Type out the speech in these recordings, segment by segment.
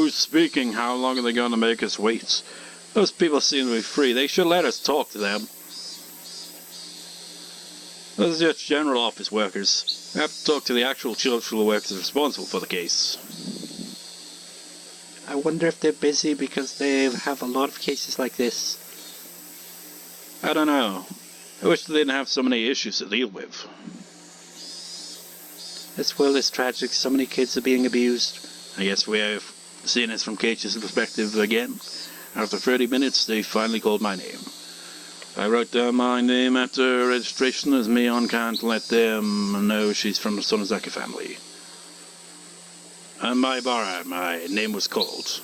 Truth speaking, how long are they going to make us wait? Those people seem to be free. They should let us talk to them. Those are just general office workers. We have to talk to the actual social workers responsible for the case. I wonder if they're busy because they have a lot of cases like this. I don't know. I wish they didn't have so many issues to deal with. This world is tragic. So many kids are being abused. I guess we have seen this from Keiichi's perspective again. After 30 minutes, they finally called my name. I wrote down my name after registration, as Mion can't let them know she's from the Sonozaki family. My name was called.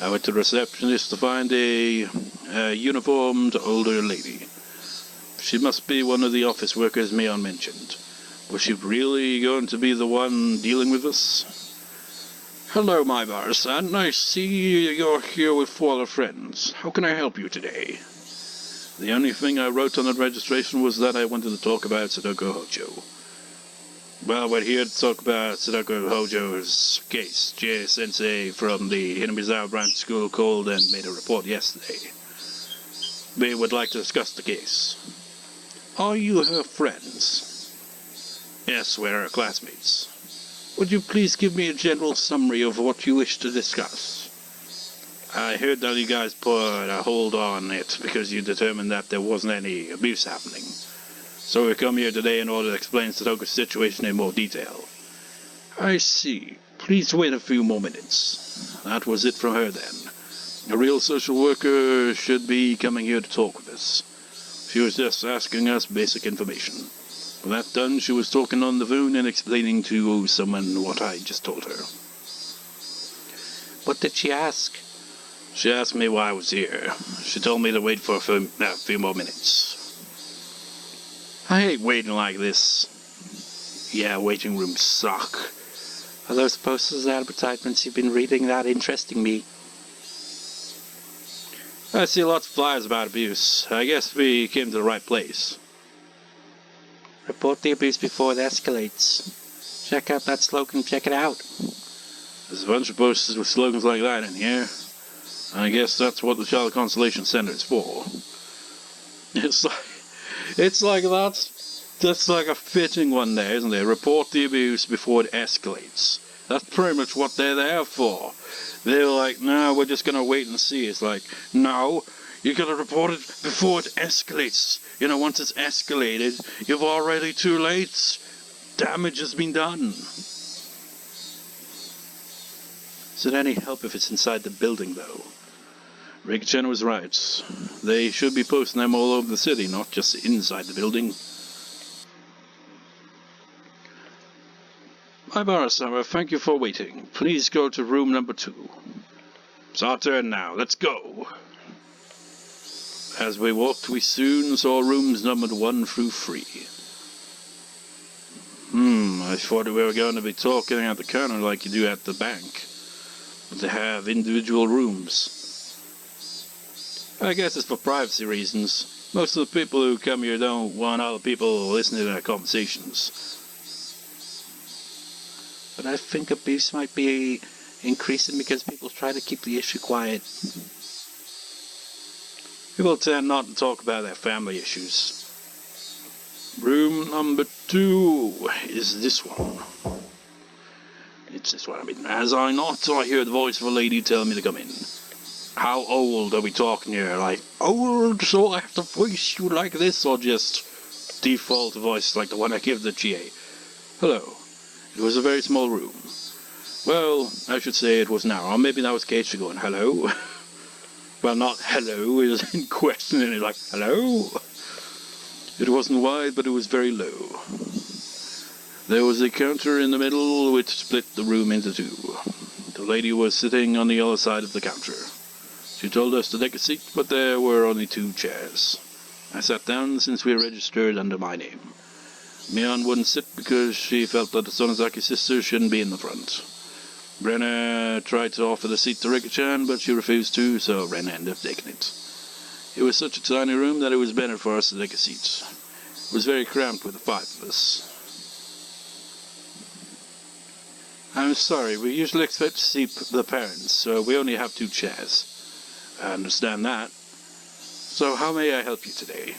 I went to the receptionist to find a uniformed older lady. She must be one of the office workers Mion mentioned. Was she really going to be the one dealing with us? Hello, my bar-san. I see you're here with 4 other friends. How can I help you today? The only thing I wrote on the registration was that I wanted to talk about Satoko Hojo. Well, we're here to talk about Satoko Hojo's case. Jie-sensei from the Hinamizawa branch school called and made a report yesterday. We would like to discuss the case. Are you her friends? Yes, we're her classmates. Would you please give me a general summary of what you wish to discuss? I heard that you guys put a hold on it because you determined that there wasn't any abuse happening. So we come here today in order to explain Satoko's situation in more detail. I see. Please wait a few more minutes. That was it from her then. A real social worker should be coming here to talk with us. She was just asking us basic information. With that done, she was talking on the phone and explaining to someone what I just told her. What did she ask? She asked me why I was here. She told me to wait for a few more minutes. I hate waiting like this. Yeah, waiting rooms suck. Are those posters and advertisements you've been reading that interesting me? I see lots of flyers about abuse. I guess we came to the right place. Report the abuse before it escalates. Check out that slogan, check it out. There's a bunch of posters with slogans like that in here. I guess that's what the Child Consultation Center is for. It's like that's like a fitting one there, isn't it? Report the abuse before it escalates. That's pretty much what they're there for. They're like, no, we're just gonna wait and see. It's like, no, you gotta report it before it escalates. You know, once it's escalated, you're already too late. Damage has been done. Is it any help if it's inside the building, though? Rika-chan was right. They should be posting them all over the city, not just inside the building. My bar-sama, thank you for waiting. Please go to room number 2. It's our turn now. Let's go. As we walked, we soon saw rooms numbered 1 through 3. I thought we were going to be talking at the counter like you do at the bank. But they have individual rooms. I guess it's for privacy reasons. Most of the people who come here don't want other people listening to their conversations. But I think abuse might be increasing because people try to keep the issue quiet. People tend not to talk about their family issues. Room number 2 is this one. It's this one. As I knocked, I hear the voice of a lady telling me to come in. How old are we talking here? Like, old, so I have to voice you like this, or just default voice like the one I give the GA? Hello. It was a very small room. Well, I should say it was narrow. Or maybe that was Keiichi going, hello? Well, not hello, it was in question, and it's like, hello? It wasn't wide, but it was very low. There was a counter in the middle which split the room into 2. The lady was sitting on the other side of the counter. She told us to take a seat, but there were only 2 chairs. I sat down since we registered under my name. Mion wouldn't sit because she felt that the Sonozaki sister shouldn't be in the front. Rena tried to offer the seat to Rika-chan, but she refused to, so Rena ended up taking it. It was such a tiny room that it was better for us to take a seat. It was very cramped with the 5 of us. I'm sorry, we usually expect to see the parents, so we only have 2 chairs. I understand that. So how may I help you today?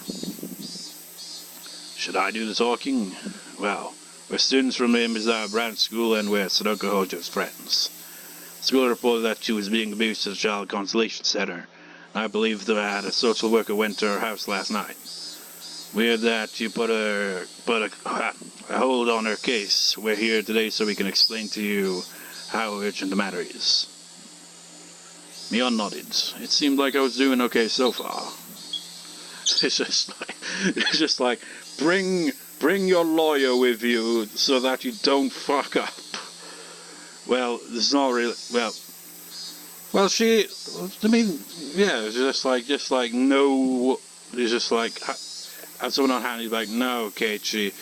Should I do the talking? Well, we're students from the Mizawa branch school and we're Satoko Hojo's friends. School reported that she was being abused at the child consultation center. I believe that a social worker went to her house last night. Weird that you put a hold on her case. We're here today so we can explain to you how urgent the matter is. Mion nodded. It seemed like I was doing okay so far. It's just like, bring your lawyer with you so that you don't fuck up. Well, it's not really, well, she, I mean, yeah, it's just like, no, it's just like, have someone on hand, he's like, no, Keiichi,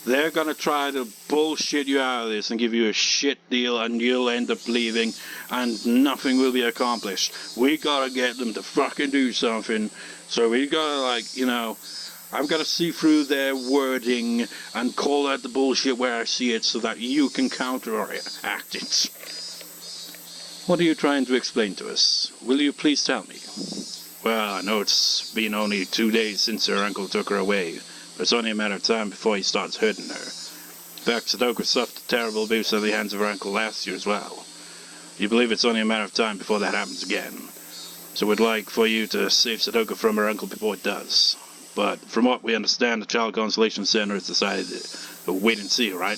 they're gonna try to bullshit you out of this and give you a shit deal and you'll end up leaving and nothing will be accomplished. We gotta get them to fucking do something, so we gotta, like, you know, I've gotta see through their wording and call out the bullshit where I see it so that you can counteract it. What are you trying to explain to us? Will you please tell me? Well, I know it's been only 2 days since her uncle took her away, but it's only a matter of time before he starts hurting her. In fact, Satoko suffered a terrible abuse at the hands of her uncle last year as well. You believe it's only a matter of time before that happens again. So we'd like for you to save Satoko from her uncle before it does. But from what we understand, the Child Consolation Center has decided to wait and see, right?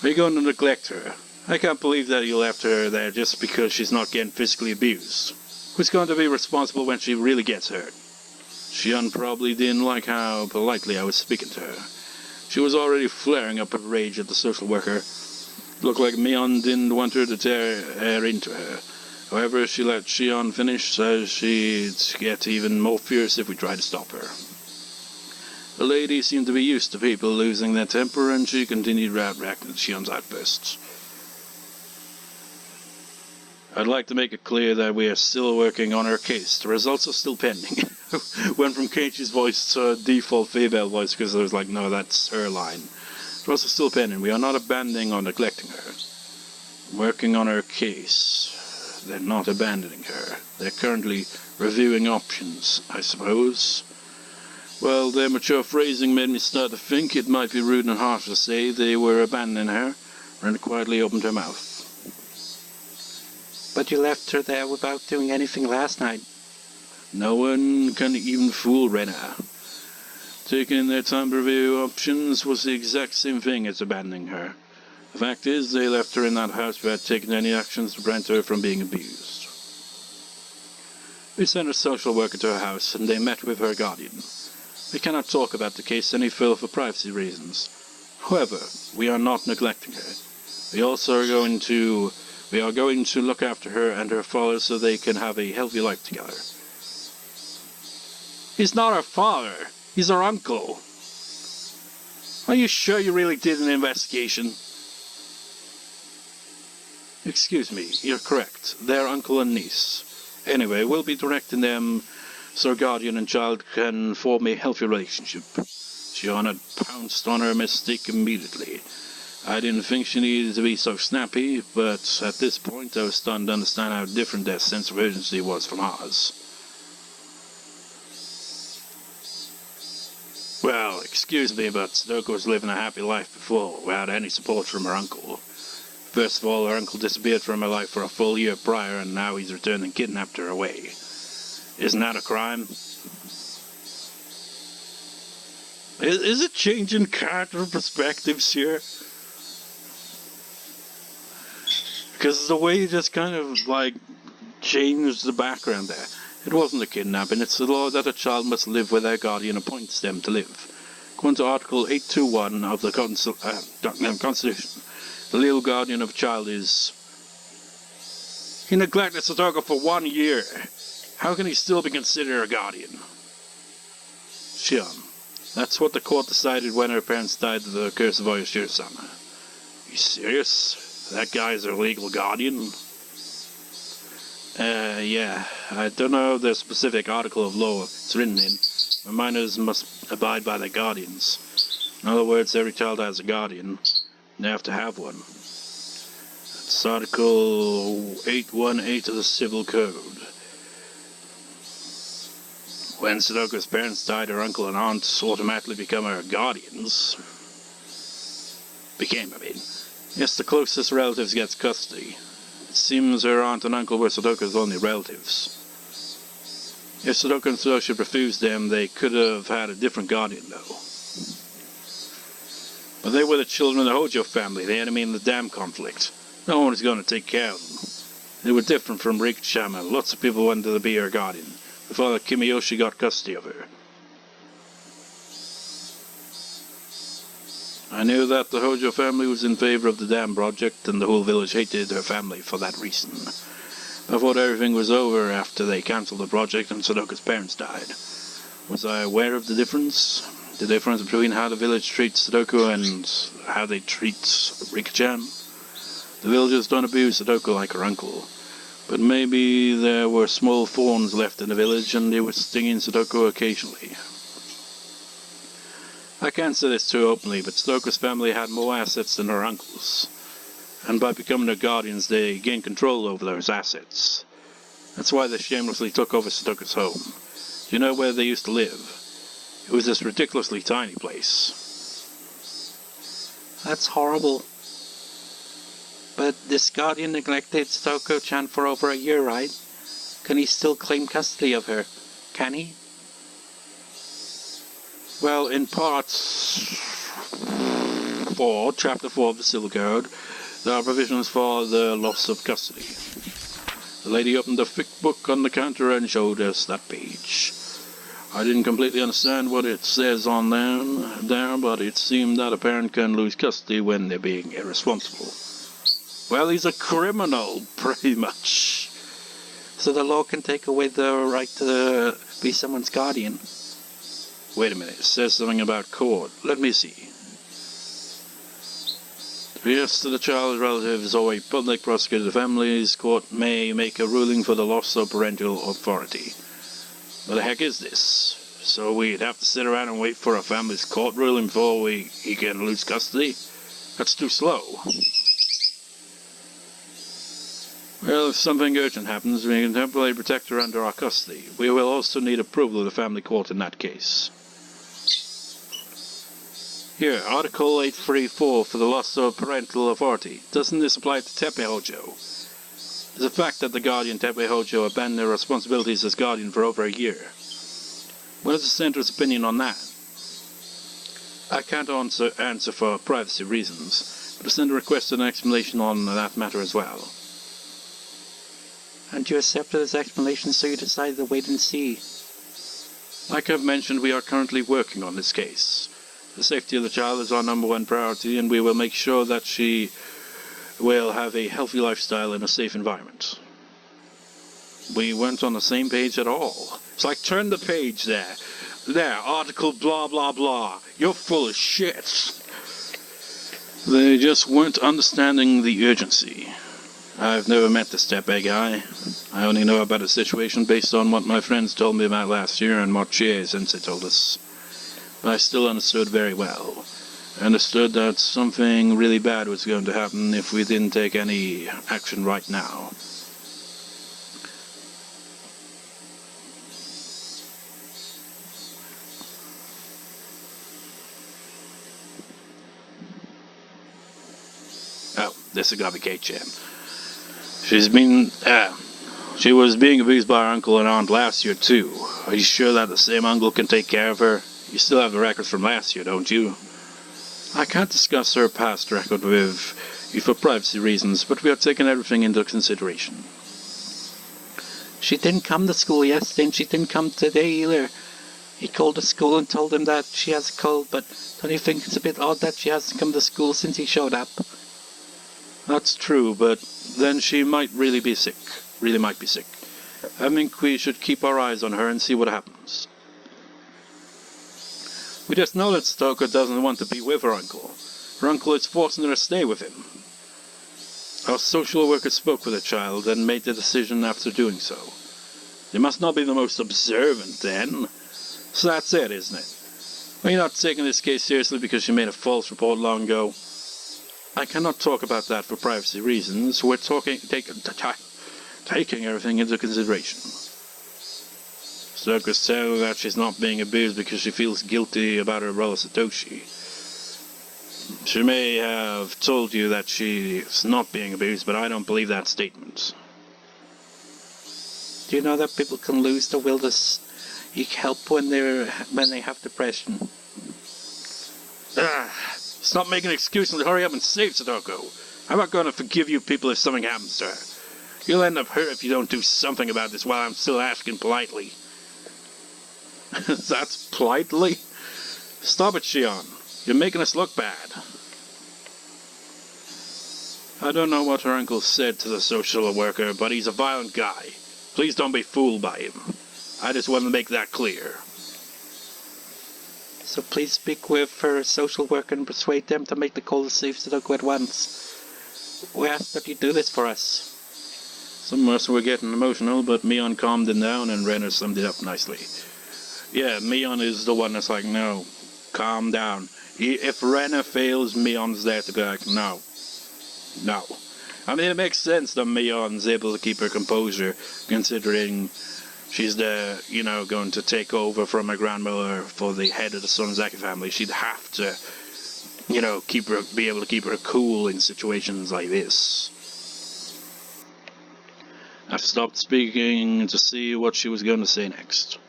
Are you going to neglect her? I can't believe that you left her there just because she's not getting physically abused. Who's going to be responsible when she really gets hurt? Shion probably didn't like how politely I was speaking to her. She was already flaring up her rage at the social worker. It looked like Mion didn't want her to tear into her. However, she let Shion finish, so she'd get even more fierce if we tried to stop her. The lady seemed to be used to people losing their temper, and she continued reacting to Shion's outbursts. I'd like to make it clear that we are still working on her case. The results are still pending. Went from Keiichi's voice to a default female voice because I was like, no, that's her line. The results are still pending. We are not abandoning or neglecting her. Working on her case. They're not abandoning her. They're currently reviewing options, I suppose. Well, their mature phrasing made me start to think it might be rude and harsh to say they were abandoning her. Rena quietly opened her mouth. But you left her there without doing anything last night. No one can even fool Rena. Taking their time to review options was the exact same thing as abandoning her. The fact is, they left her in that house without taking any actions to prevent her from being abused. We sent a social worker to her house, and they met with her guardian. We cannot talk about the case any further for privacy reasons. However, we are not neglecting her. We are going to look after her and her father so they can have a healthy life together. He's not her father. He's her uncle. Are you sure you really did an investigation? Excuse me, you're correct. They're uncle and niece. Anyway, we'll be directing them so guardian and child can form a healthy relationship. Shion had pounced on her mistake immediately. I didn't think she needed to be so snappy, but at this point I was starting to understand how different their sense of urgency was from ours. Well, excuse me, but Satoko was living a happy life before, without any support from her uncle. First of all, her uncle disappeared from her life for a full year prior, and now he's returned and kidnapped her away. Isn't that a crime? Is it changing character perspectives here? Because the way you just kind of, like, changed the background there. It wasn't a kidnapping, it's the law that a child must live where their guardian appoints them to live. According to Article 821 of the Constitution, the legal guardian of a child is... He neglected Satoko for 1 year. How can he still be considered a guardian? Shion, that's what the court decided when her parents died of the curse of Oyashiro-sama. Are you serious? That guy's her legal guardian? Yeah. I don't know the specific article of law it's written in, but minors must abide by their guardians. In other words, every child has a guardian. They have to have one. It's Article 818 of the Civil Code. When Satoko's parents died, her uncle and aunt automatically become her guardians. Yes, the closest relatives gets custody. It seems her aunt and uncle were Satoko's only relatives. If Satoko and Satoshi refused them, they could have had a different guardian, though. But they were the children of the Hojo family, the enemy in the dam conflict. No one was going to take care of them. They were different from Rikishama. Lots of people wanted to be her guardian, before Kimiyoshi got custody of her. I knew that the Hojo family was in favor of the dam project, and the whole village hated her family for that reason. I thought everything was over after they cancelled the project and Satoko's parents died. Was I aware of the difference? The difference between how the village treats Satoko and how they treat Rika-chan? The villagers don't abuse Satoko like her uncle, but maybe there were small thorns left in the village and they were stinging Satoko occasionally. I can't say this too openly, but Satoko's family had more assets than her uncle's, and by becoming their guardians they gained control over those assets. That's why they shamelessly took over Satoko's home. Do you know where they used to live? It was this ridiculously tiny place. That's horrible. But this guardian neglected Satoko-chan for over a year, right? Can he still claim custody of her? Can he? Well, in Part 4, Chapter 4 of the Civil Code, there are provisions for the loss of custody. The lady opened a thick book on the counter and showed us that page. I didn't completely understand what it says on there, but it seemed that a parent can lose custody when they're being irresponsible. Well, he's a criminal, pretty much. So the law can take away the right to be someone's guardian. Wait a minute, it says something about court. Let me see. Yes, to the child's relatives or a public prosecutor, the family's court may make a ruling for the loss of parental authority. What the heck is this? So we'd have to sit around and wait for a family's court ruling before he can lose custody? That's too slow. Well, if something urgent happens, we can temporarily protect her under our custody. We will also need approval of the family court in that case. Here, Article 834 for the loss of parental authority. Doesn't this apply to Teppei Hojo? The fact that the guardian Teppei Hojo abandoned their responsibilities as guardian for over a year. What is the center's opinion on that? I can't answer for privacy reasons, but the center requested an explanation on that matter as well. And you accepted his explanation, so you decided to wait and see. Like I've mentioned, we are currently working on this case. The safety of the child is our number one priority, and we will make sure that she will have a healthy lifestyle in a safe environment. We weren't on the same page at all. It's like, turn the page there. There, article blah blah blah. You're full of shit. They just weren't understanding the urgency. I've never met the Teppei guy. I only know about the situation based on what my friends told me about last year and what Chie-sensei told us. But I still understood very well. I understood that something really bad was going to happen if we didn't take any action right now. Oh, this is gotta be Keiichi. She was being abused by her uncle and aunt last year too. Are you sure that the same uncle can take care of her? You still have the records from last year, don't you? I can't discuss her past record with you for privacy reasons, but we are taking everything into consideration. She didn't come to school yesterday, and she didn't come today either. He called the school and told them that she has a cold, but don't you think it's a bit odd that she hasn't come to school since he showed up? That's true, but then she might really be sick. Really might be sick. I think we should keep our eyes on her and see what happens. We just know that Satoko doesn't want to be with her uncle. Her uncle is forcing her to stay with him. Our social worker spoke with the child and made the decision after doing so. They must not be the most observant then. So that's it, isn't it? Are you not taking this case seriously because she made a false report long ago? I cannot talk about that for privacy reasons. We're taking everything into consideration. Satoko said that she's not being abused because she feels guilty about her role as Satoshi. She may have told you that she's not being abused, but I don't believe that statement. Do you know that people can lose their will to seek help when they have depression? Stop making excuses and hurry up and save Satoko. I'm not going to forgive you people if something happens to her. You'll end up hurt if you don't do something about this while I'm still asking politely. That's politely? Stop it, Shion. You're making us look bad. I don't know what her uncle said to the social worker, but he's a violent guy. Please don't be fooled by him. I just want to make that clear. So please speak with her social worker and persuade them to make the call to save Satoko at once. We ask that you do this for us. Some of us were getting emotional, but Mion calmed them down and Rena summed it up nicely. Yeah, Mion is the one that's like, no, calm down. If Rena fails, Mion's there to be like, no. I mean, it makes sense that Mion's able to keep her composure, considering she's going to take over from her grandmother for the head of the Sonozaki family. She'd have to, be able to keep her cool in situations like this. I stopped speaking to see what she was going to say next.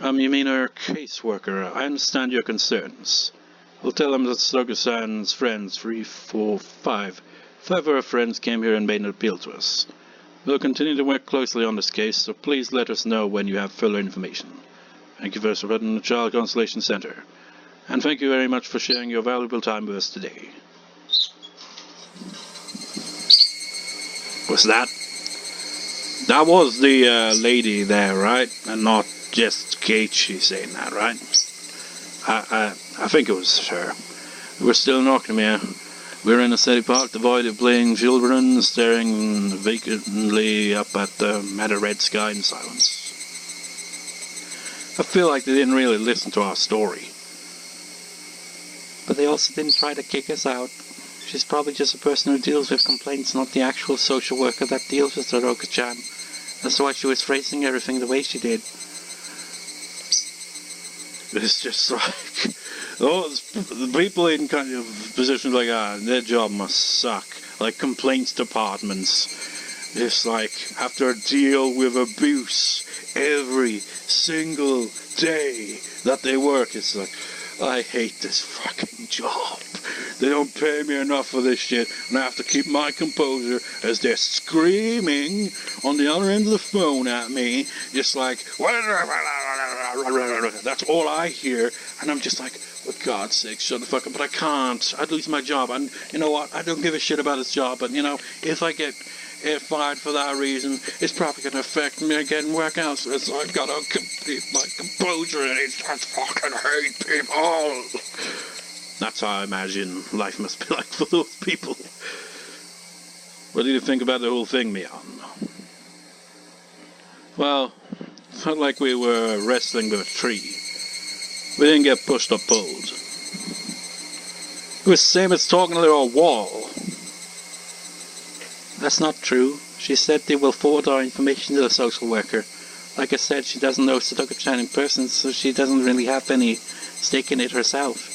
You mean her caseworker? I understand your concerns. We'll tell them that Satoko-san's friends, 3, 4, 5 of her friends came here and made an appeal to us. We'll continue to work closely on this case, so please let us know when you have further information. Thank you for supporting the Child Consultation Center. And thank you very much for sharing your valuable time with us today. What's that? That was the lady there, right? And not just Keiichi saying that, right? I think it was her. We're still in Octomere. We're in a city park devoid of playing children, staring vacantly up at the red sky in silence. I feel like they didn't really listen to our story. But they also didn't try to kick us out. She's probably just a person who deals with complaints, not the actual social worker that deals with Satoko-chan. That's why she was phrasing everything the way she did. It's just like, the people in kind of positions like that, their job must suck. Like complaints departments. It's like, have to deal with abuse every single day that they work. It's like, I hate this fucking job. They don't pay me enough for this shit, and I have to keep my composure as they're screaming on the other end of the phone at me, just like, that's all I hear, and I'm just like, for God's sake, shut the fuck up, but I can't. I'd lose my job, and you know what, I don't give a shit about this job, but if I get fired for that reason, it's probably going to affect me getting work out, so I've got to keep my composure, and I just fucking hate people. That's how I imagine life must be like for those people. What do you think about the whole thing, Mion? Well, it felt like we were wrestling with a tree. We didn't get pushed or pulled. It was the same as talking to a wall. That's not true. She said they will forward our information to the social worker. Like I said, she doesn't know Satoko-chan in person, so she doesn't really have any stake in it herself.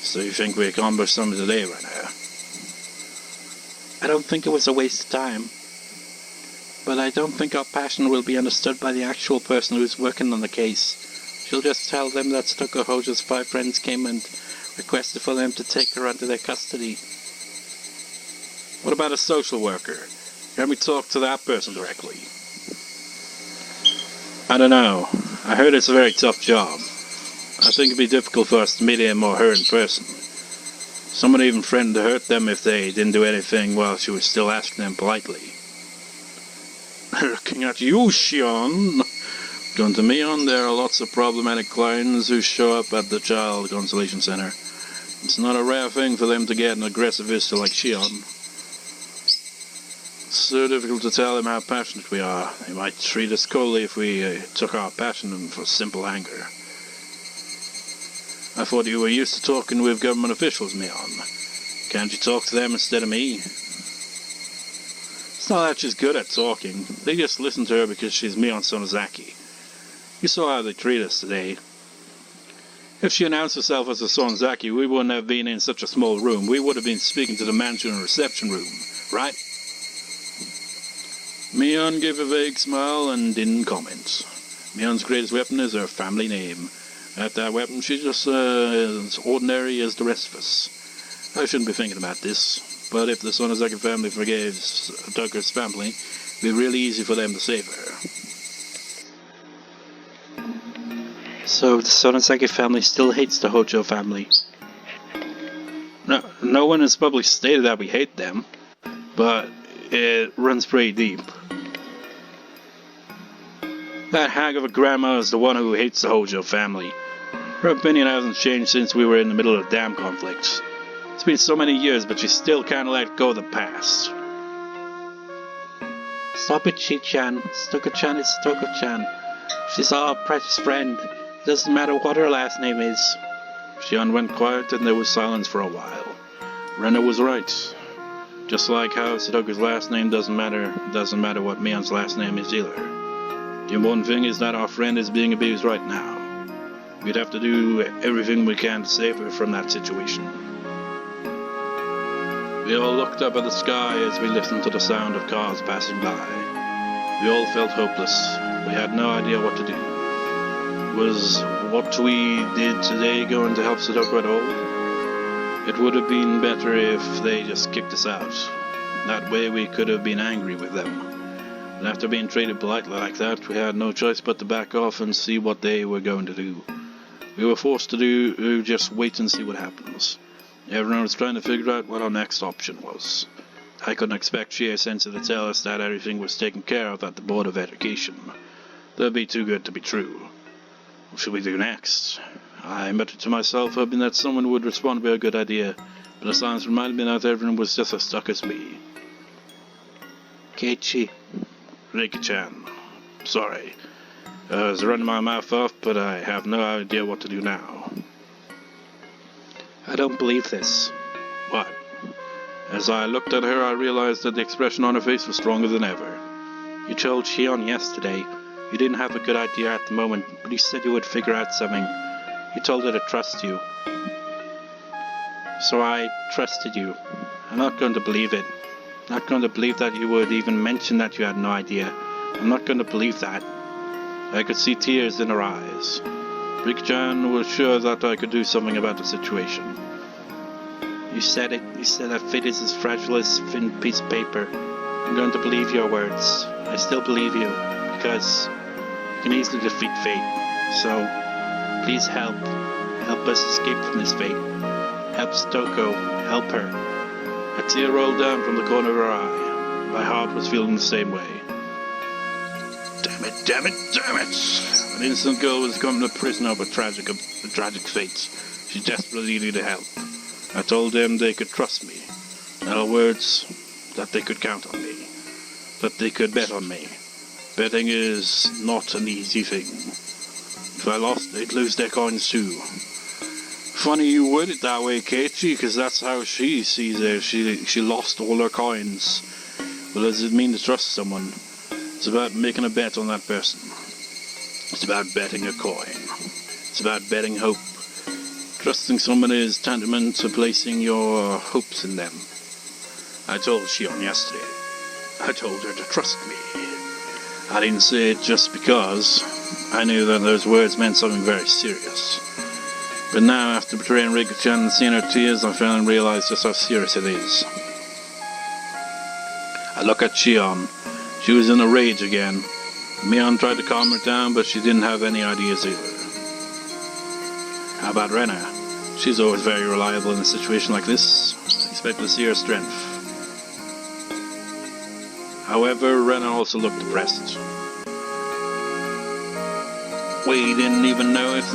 So you think we accomplished something today, right now? I don't think it was a waste of time. But I don't think our passion will be understood by the actual person who's working on the case. She'll just tell them that Satoko Hojo's 5 friends came and requested for them to take her under their custody. What about a social worker? Can we talk to that person directly? I don't know. I heard it's a very tough job. I think it'd be difficult for us to meet him or her in person. Someone even threatened to hurt them if they didn't do anything while she was still asking them politely. Looking at you, Shion. Going to Mion, there are lots of problematic clients who show up at the Child Consultation Center. It's not a rare thing for them to get an aggressive visitor like Shion. It's so difficult to tell them how passionate we are. They might treat us coldly if we took our passion for simple anger. I thought you were used to talking with government officials, Mion. Can't you talk to them instead of me? It's not that she's good at talking. They just listen to her because she's Mion Sonozaki. You saw how they treat us today. If she announced herself as a Sonozaki, we wouldn't have been in such a small room. We would have been speaking to the mansion reception room, right? Mion gave a vague smile and didn't comment. Mion's greatest weapon is her family name. At that weapon, she's just as ordinary as the rest of us. I shouldn't be thinking about this, but if the Sonozaki family forgave Satoko's family, it'd be really easy for them to save her. So the Sonozaki family still hates the Hojo family? No one has publicly stated that we hate them, but it runs pretty deep. That hag of a grandma is the one who hates the Hojo family. Her opinion hasn't changed since we were in the middle of the dam conflict. It's been so many years, but she still can't let go of the past. Stop it, Shi-chan. Satoko-chan is Satoko-chan. She's our precious friend. It doesn't matter what her last name is. Shion went quiet and there was silence for a while. Rena was right. Just like how Satoko's last name doesn't matter what Mion's last name is either. The important thing is that our friend is being abused right now. We'd have to do everything we can to save her from that situation. We all looked up at the sky as we listened to the sound of cars passing by. We all felt hopeless. We had no idea what to do. Was what we did today going to help Satoko at all? It would have been better if they just kicked us out. That way we could have been angry with them. But after being treated politely like that, we had no choice but to back off and see what they were going to do. We were forced to just wait and see what happens. Everyone was trying to figure out what our next option was. I couldn't expect Shia-sensei to tell us that everything was taken care of at the Board of Education. That'd be too good to be true. What should we do next? I muttered to myself, hoping that someone would respond with a good idea, but the silence reminded me that everyone was just as stuck as me. Keiichi. Rika-chan. Sorry. I was running my mouth off, but I have no idea what to do now. I don't believe this. What? As I looked at her, I realized that the expression on her face was stronger than ever. You told Shion yesterday you didn't have a good idea at the moment, but you said you would figure out something. You told her to trust you. So I trusted you. I'm not going to believe it. Not going to believe that you would even mention that you had no idea. I'm not going to believe that. I could see tears in her eyes. Rika-chan was sure that I could do something about the situation. You said it. You said that fate is as fragile as a thin piece of paper. I'm going to believe your words. I still believe you, because you can easily defeat fate. So, please help. Help us escape from this fate. Help Satoko. Help her. A tear rolled down from the corner of her eye. My heart was feeling the same way. Damn it! An innocent girl was becoming a prisoner of a tragic fate. She desperately needed help. I told them they could trust me. In other words, that they could count on me. That they could bet on me. Betting is not an easy thing. If I lost, they'd lose their coins too. Funny you word it that way, Keiichi, because that's how she sees it. She lost all her coins. What does it mean to trust someone? It's about making a bet on that person. It's about betting a coin. It's about betting hope. Trusting someone is tantamount to placing your hopes in them. I told Shion yesterday. I told her to trust me. I didn't say it just because I knew that those words meant something very serious. But now, after betraying Rika-chan and seeing her tears, I finally realized just how serious it is. I look at Shion. She was in a rage again. Mion tried to calm her down, but she didn't have any ideas either. How about Rena? She's always very reliable in a situation like this. I expect to see her strength. However, Rena also looked depressed. We didn't even know if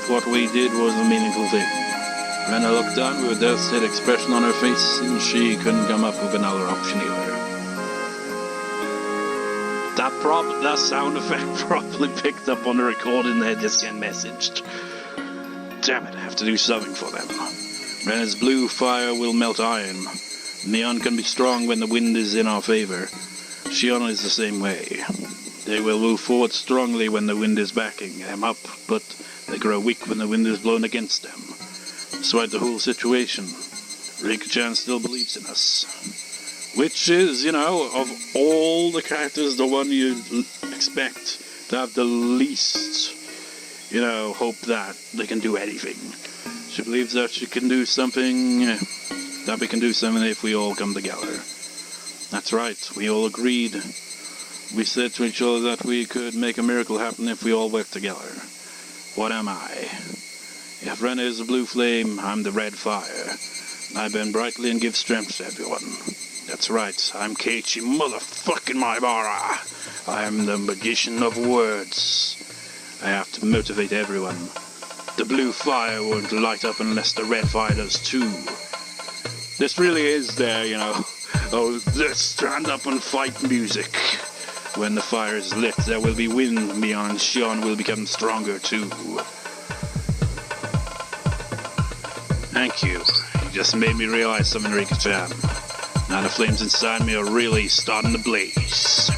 what we did was a meaningful thing. Rena looked down with a devastated expression on her face, and she couldn't come up with another option either. That sound effect probably picked up on the recording they just get messaged. Damn it, I have to do something for them. Rena's blue fire will melt iron. Neon can be strong when the wind is in our favor. Shion is the same way. They will move forward strongly when the wind is backing them up, but they grow weak when the wind is blown against them. Despite the whole situation, Rika-chan still believes in us. Which is, of all the characters, the one you expect to have the least, hope that they can do anything. She believes that she can do something, that we can do something if we all come together. That's right, we all agreed. We said to each other that we could make a miracle happen if we all work together. What am I? If Rena is the blue flame, I'm the red fire. I burn brightly and give strength to everyone. That's right, I'm Keiichi motherfucking Maibara. I am the magician of words. I have to motivate everyone. The blue fire won't light up unless the red fire does too. This really is their, let's stand up and fight music. When the fire is lit, there will be wind. Mion and Shion will become stronger too. Thank you. You just made me realize something, Rika-chan. Now the flames inside me are really starting to blaze.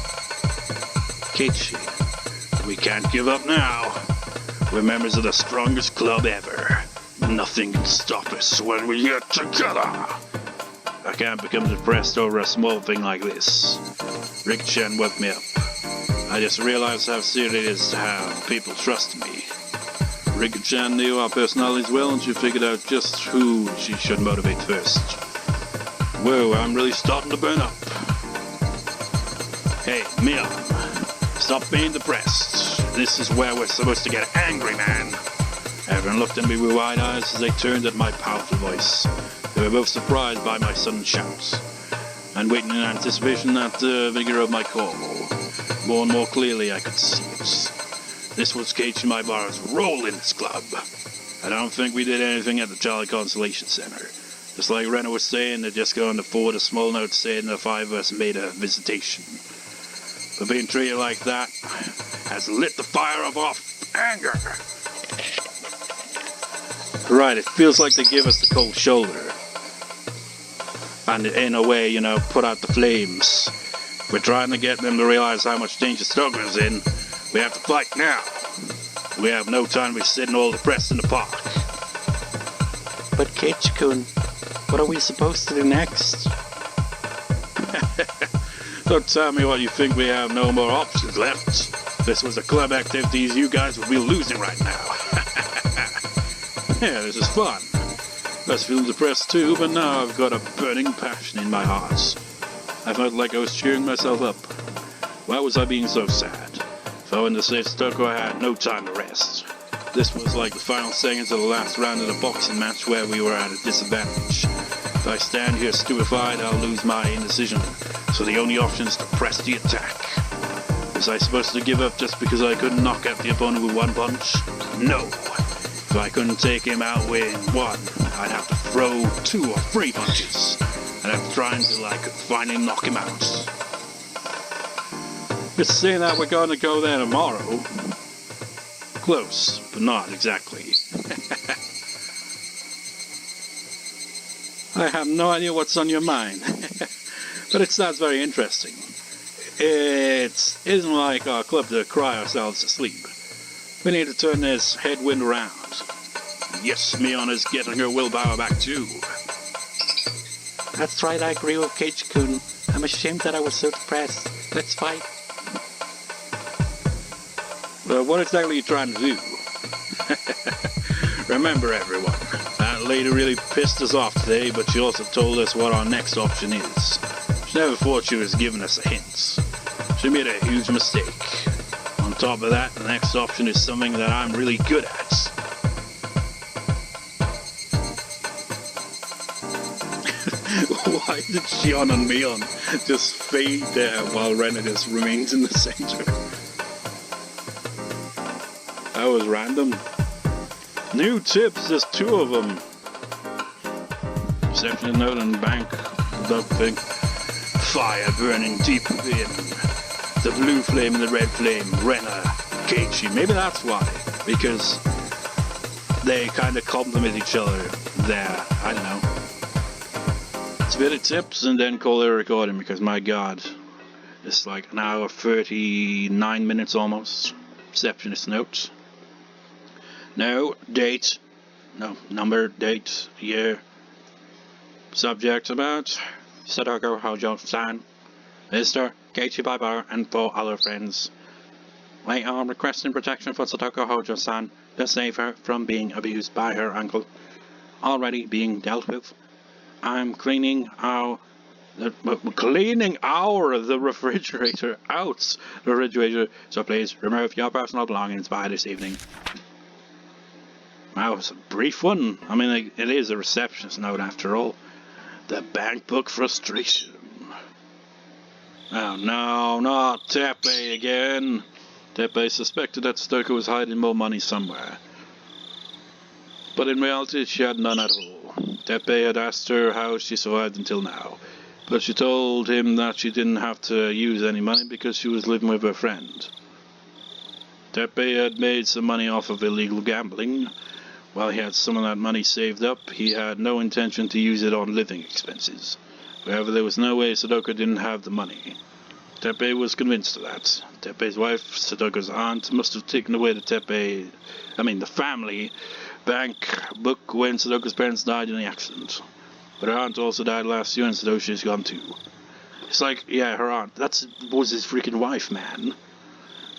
Keiichi, we can't give up now. We're members of the strongest club ever. Nothing can stop us when we get together. I can't become depressed over a small thing like this. Rika-chan woke me up. I just realized how serious it is to have people trust me. Rika-chan knew our personalities well, and she figured out just who she should motivate first. Whoa, I'm really starting to burn up. Hey, Mion, stop being depressed. This is where we're supposed to get angry, man. Everyone looked at me with wide eyes as they turned at my powerful voice. They were both surprised by my sudden shouts, and waiting in anticipation at the vigor of my call. More and more clearly I could see it. This was Keiichi Maibara's role in this club. I don't think we did anything at the Jolly Consolation Center. Just like Rena was saying, they're just going to forward a small note saying the five of us made a visitation. But being treated like that has lit the fire of our anger. Right, it feels like they give us the cold shoulder. And in a way, put out the flames. We're trying to get them to realize how much danger Satoko is in. We have to fight now. We have no time to be sitting all depressed in the park. But Keiichi-kun, what are we supposed to do next? Don't tell me what you think we have no more options left. If this was a club activities, you guys would be losing right now. Yeah, this is fun. I was feeling depressed too, but now I've got a burning passion in my heart. I felt like I was cheering myself up. Why was I being so sad? If I went to save Satoko, I had no time to rest. This was like the final seconds of the last round of the boxing match where we were at a disadvantage. If I stand here stupefied, I'll lose my indecision. So the only option is to press the attack. Was I supposed to give up just because I couldn't knock out the opponent with one punch? No. If I couldn't take him out with one, I'd have to throw 2 or 3 punches. I'd have to try until I could finally knock him out. Just saying that we're going to go there tomorrow. Close, but not exactly. I have no idea what's on your mind. But it sounds very interesting. It isn't like our club to cry ourselves to sleep. We need to turn this headwind around. Yes, Mion is getting her willpower back too. That's right, I agree with Keiichi-kun. I'm ashamed that I was so depressed. Let's fight. Well, what exactly are you trying to do? Remember, everyone, that lady really pissed us off today, but she also told us what our next option is. She never thought she was giving us a hint. She made a huge mistake. On top of that, the next option is something that I'm really good at. Why did Shion and Mion just fade there while Rena just remains in the center? That was random. New tips, there's 2 of them. Section note and bank, dog thing. Fire burning deep within. The blue flame and the red flame, Rena, Keiichi. Maybe that's why. Because they kind of complement each other. there. I don't know. Spirit tips and then call the recording because my god, it's like an hour 39 minutes almost. Receptionist notes. No, date. No, number, date, year. Subject about Satoko Hojo-san, Mr. Keiichi Baibar, and 4 other friends. We are requesting protection for Satoko Hojo-san to save her from being abused by her uncle. Already being dealt with. I'm cleaning the refrigerator out. The refrigerator. So please remove your personal belongings by this evening. That was a brief one. I mean, it is a receptionist note after all. The bank book frustration. Oh no, not Teppei again. Teppei suspected that Satoko was hiding more money somewhere. But in reality, she had none at all. Teppei had asked her how she survived until now, but she told him that she didn't have to use any money because she was living with her friend. Teppei had made some money off of illegal gambling. While he had some of that money saved up, he had no intention to use it on living expenses. However, there was no way Satoko didn't have the money. Teppei was convinced of that. Teppei's wife, Satoko's aunt, must have taken away the family bank book when Satoko's parents died in the accident. But her aunt also died last year and Satoshi's gone too. It's like, yeah, her aunt, that was his freaking wife, man.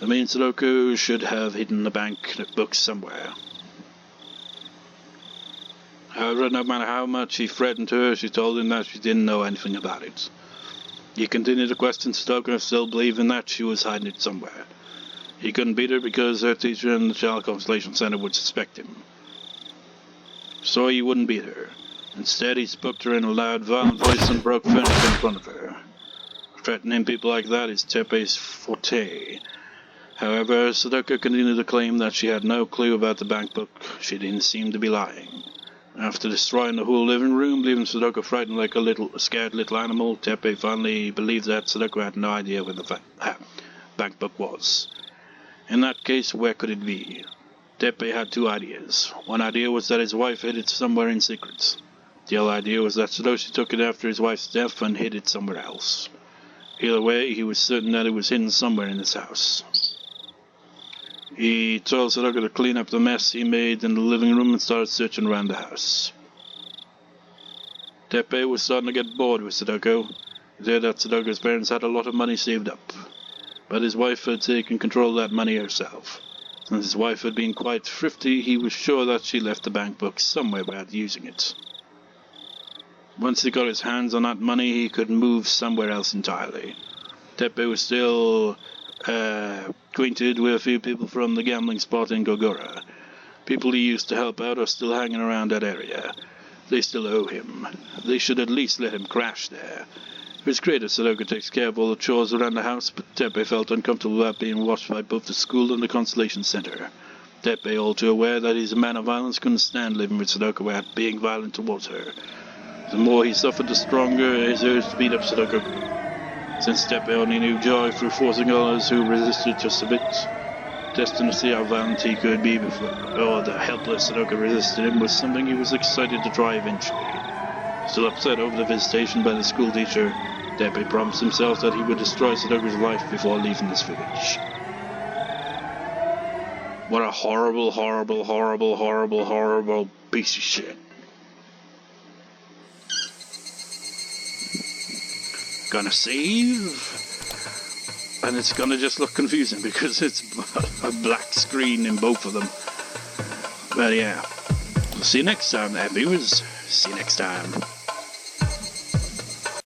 I mean, Satoko should have hidden the bank book somewhere. However, no matter how much he threatened her, she told him that she didn't know anything about it. He continued to question Satoko, still believing that she was hiding it somewhere. He couldn't beat her because her teacher in the Child Consultation Center would suspect him. So he wouldn't beat her. Instead, he spoke to her in a loud, violent voice and broke furniture in front of her. Threatening people like that is Teppei's forte. However, Satoko continued to claim that she had no clue about the bank book. She didn't seem to be lying. After destroying the whole living room, leaving Satoko frightened like a scared little animal, Teppei finally believed that Satoko had no idea where the bank book was. In that case, where could it be? Teppei had 2 ideas. One idea was that his wife hid it somewhere in secret. The other idea was that Satoshi took it after his wife's death and hid it somewhere else. Either way, he was certain that it was hidden somewhere in his house. He told Satoko to clean up the mess he made in the living room and started searching around the house. Teppei was starting to get bored with Satoko. He said that Satoko's parents had a lot of money saved up, but his wife had taken control of that money herself. Since his wife had been quite thrifty, he was sure that she left the bank book somewhere without using it. Once he got his hands on that money, he could move somewhere else entirely. Teppei was still acquainted with a few people from the gambling spot in Gogora. People he used to help out are still hanging around that area. They still owe him. They should at least let him crash there. It's great that Satoko takes care of all the chores around the house, but Teppei felt uncomfortable about being watched by both the school and the consultation center. Teppei, all too aware that he's a man of violence, couldn't stand living with Satoko without being violent towards her. The more he suffered, the stronger his urge to beat up Satoko grew. Since Teppei only knew joy through forcing others who resisted just a bit, destined to see how violent he could be before the helpless Satoko resisted him was something he was excited to try eventually. Still upset over the visitation by the school teacher, Teppei promised himself that he would destroy Satoko's life before leaving this village. What a horrible, horrible, horrible, horrible, horrible piece of shit. Gonna save, and it's gonna just look confusing because it's a black screen in both of them. But yeah, see you next time, viewers. See you next time.